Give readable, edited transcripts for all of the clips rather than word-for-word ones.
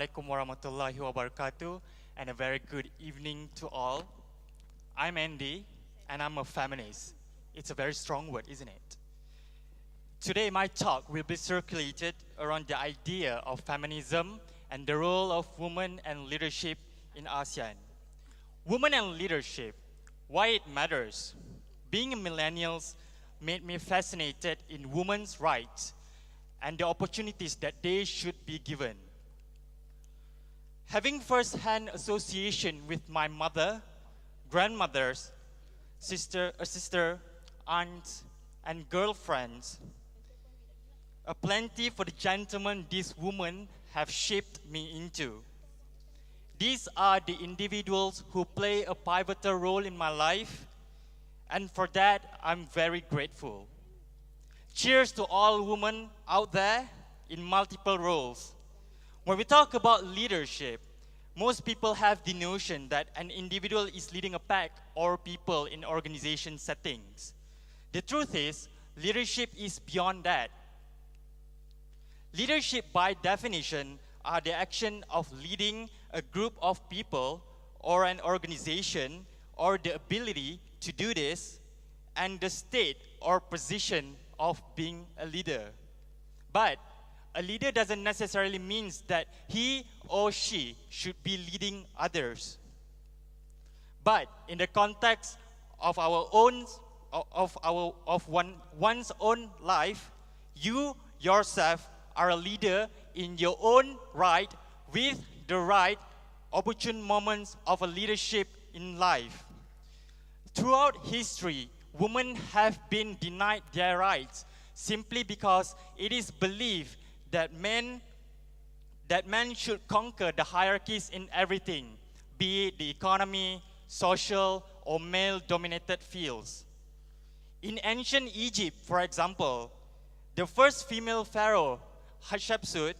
Assalamualaikum warahmatullahi wabarakatuh, and a very good evening to all. I'm Andy, and I'm a feminist. It's a very strong word, isn't it? Today, my talk will be circulated around the idea of feminism and the role of women and leadership in ASEAN. Women and leadership, why it matters. Being a millennial made me fascinated in women's rights and the opportunities that they should be given. Having first-hand association with my mother, grandmothers, sister, aunts, and girlfriends, a plenty for the gentlemen these women have shaped me into. These are the individuals who play a pivotal role in my life, and for that, I'm very grateful. Cheers to all women out there in multiple roles. When we talk about leadership, most people have the notion that an individual is leading a pack or people in organization settings. The truth is, leadership is beyond that. Leadership, by definition, are the action of leading a group of people or an organization, or the ability to do this, and the state or position of being a leader. But a leader doesn't necessarily mean that he or she should be leading others. But in the context of one's own life, you yourself are a leader in your own right, with the right opportune moments of a leadership in life. Throughout history, women have been denied their rights simply because it is believed that men should conquer the hierarchies in everything, be it the economy, social, or male-dominated fields. In ancient Egypt, for example, the first female pharaoh, Hatshepsut,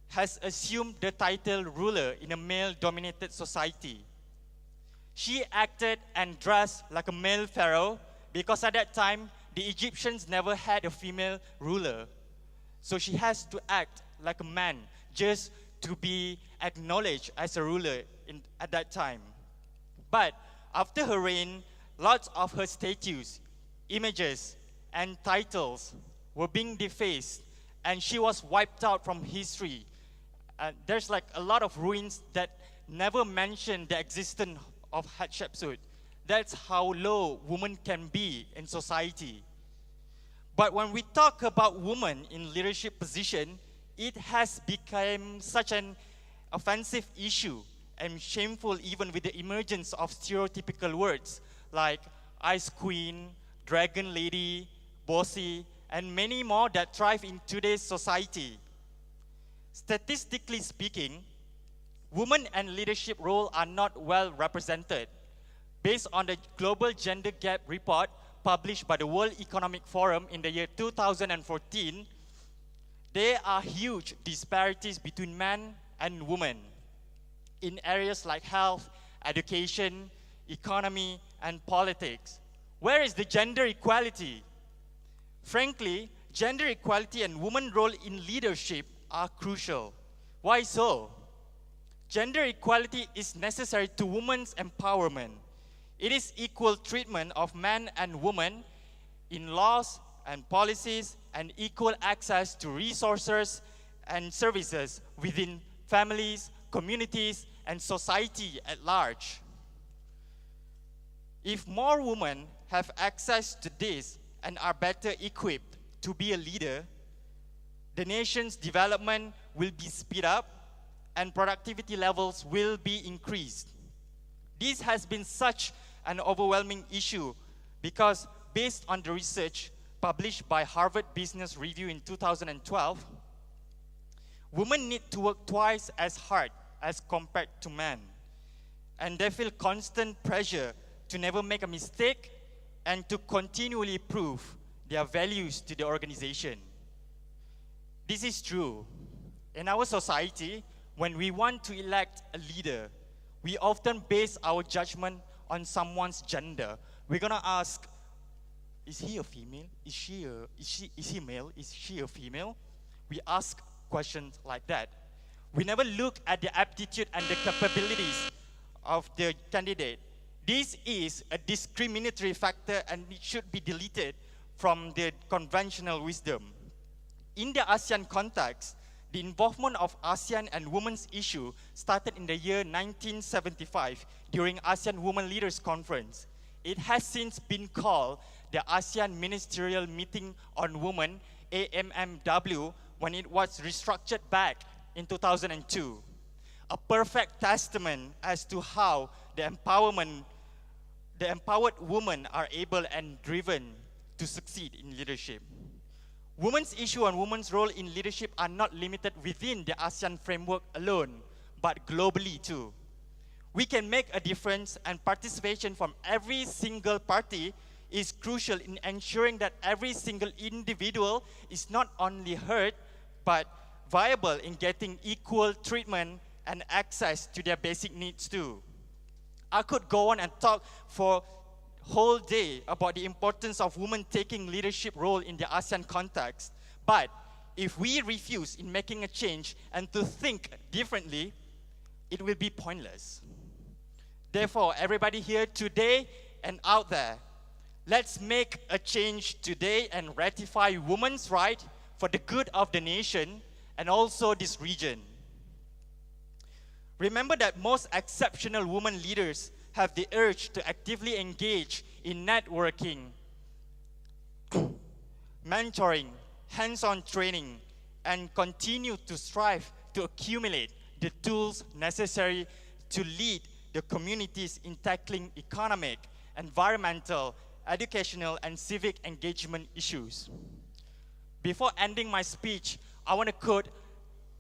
has assumed the title ruler in a male-dominated society. She acted and dressed like a male pharaoh because at that time, the Egyptians never had a female ruler. So she has to act like a man just to be acknowledged as a ruler at that time. But after her reign, lots of her statues, images, and titles were being defaced, and she was wiped out from history. There's like a lot of ruins that never mention the existence of Hatshepsut. That's how low women can be in society. But when we talk about women in leadership position, it has become such an offensive issue and shameful, even with the emergence of stereotypical words like ice queen, dragon lady, bossy, and many more that thrive in today's society. Statistically speaking, women and leadership roles are not well represented. Based on the Global Gender Gap Report published by the World Economic Forum in the year 2014, there are huge disparities between men and women in areas like health, education, economy, and politics. Where is the gender equality? Frankly, gender equality and women's role in leadership are crucial. Why so? Gender equality is necessary to women's empowerment. It is equal treatment of men and women in laws and policies, and equal access to resources and services within families, communities, and society at large. If more women have access to this and are better equipped to be a leader, the nation's development will be speed up and productivity levels will be increased. This has been such an overwhelming issue because based on the research published by Harvard Business Review in 2012, women need to work twice as hard as compared to men, and they feel constant pressure to never make a mistake and to continually prove their values to the organization. This is true. In our society, when we want to elect a leader, we often base our judgment on someone's gender. We're gonna ask, is he a female? Is he male? Is she a female? We ask questions like that. We never look at the aptitude and the capabilities of the candidate. This is a discriminatory factor and it should be deleted from the conventional wisdom. In the ASEAN context, the involvement of ASEAN and women's issue started in the year 1975 during ASEAN Women Leaders Conference. It has since been called the ASEAN Ministerial Meeting on Women, AMMW, when it was restructured back in 2002. A perfect testament as to how the empowered women are able and driven to succeed in leadership. Women's issue and women's role in leadership are not limited within the ASEAN framework alone, but globally too. We can make a difference, and participation from every single party is crucial in ensuring that every single individual is not only heard, but viable in getting equal treatment and access to their basic needs too. I could go on and talk for whole day about the importance of women taking leadership role in the ASEAN context. But if we refuse in making a change and to think differently, it will be pointless. Therefore, everybody here today and out there, let's make a change today and ratify women's right for the good of the nation and also this region. Remember that most exceptional women leaders have the urge to actively engage in networking, mentoring, hands-on training, and continue to strive to accumulate the tools necessary to lead the communities in tackling economic, environmental, educational, and civic engagement issues. Before ending my speech, I want to quote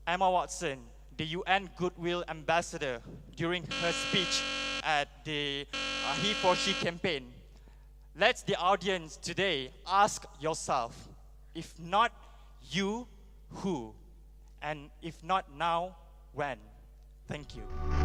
Emma Watson, the UN Goodwill Ambassador, during her speech at the He for She campaign. Let the audience today ask yourself, if not you, who? And if not now, when? Thank you.